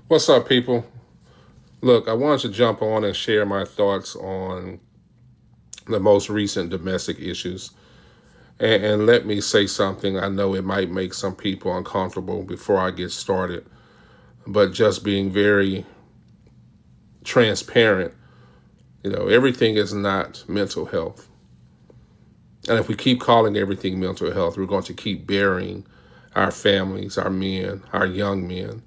What's up, people? Look, I wanted to jump on and share my thoughts on the most recent domestic issues. And let me say something. I know it might make some people uncomfortable before I get started, but just being very transparent, everything is not mental health. And if we keep calling everything mental health, we're going to keep burying our families, our men, our young men.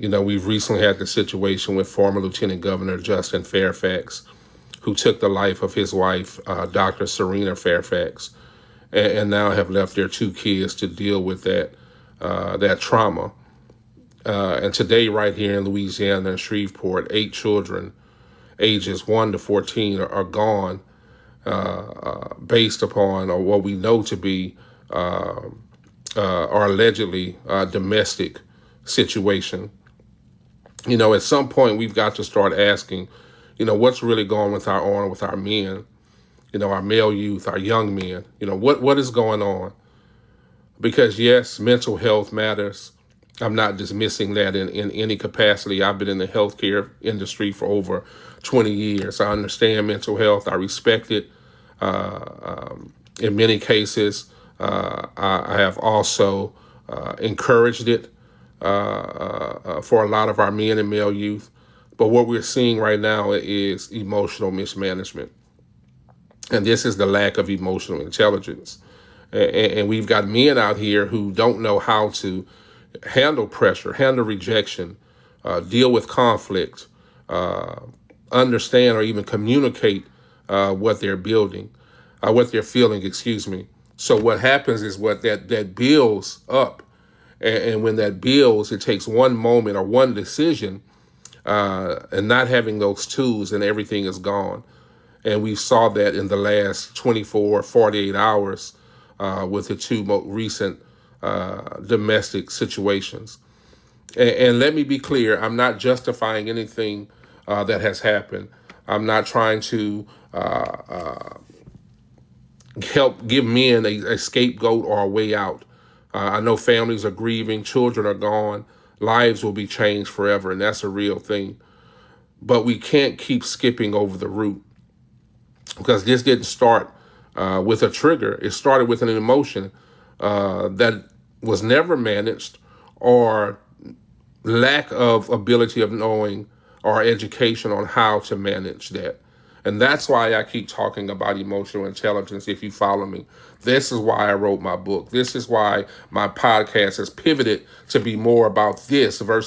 We've recently had the situation with former Lieutenant Governor Justin Fairfax, who took the life of his wife, Dr. Serena Fairfax, and now have left their two kids to deal with that trauma. And today, right here in Louisiana and Shreveport, 8 children, ages 1 to 14, are gone based upon or what we know to be or allegedly domestic situation. At some point we've got to start asking, what's really going on with our men, our male youth, our young men, what is going on? Because yes, mental health matters. I'm not dismissing that in any capacity. I've been in the healthcare industry for over 20 years. I understand mental health. I respect it. In many cases, I have also encouraged it for a lot of our men and male youth. But what we're seeing right now is emotional mismanagement. And this is the lack of emotional intelligence. And we've got men out here who don't know how to handle pressure, handle rejection, deal with conflict, understand or even communicate what they're building, what they're feeling, excuse me. So what happens is that builds up. And when that builds, it takes one moment or one decision and not having those tools, and everything is gone. And we saw that in the last 24, 48 hours with the two most recent domestic situations. And let me be clear, I'm not justifying anything that has happened. I'm not trying to help give men a scapegoat or a way out. I know families are grieving, children are gone, lives will be changed forever, and that's a real thing. But we can't keep skipping over the root, because this didn't start with a trigger. It started with an emotion that was never managed, or lack of ability of knowing or education on how to manage that. And that's why I keep talking about emotional intelligence, if you follow me. This is why I wrote my book. This is why my podcast has pivoted to be more about this versus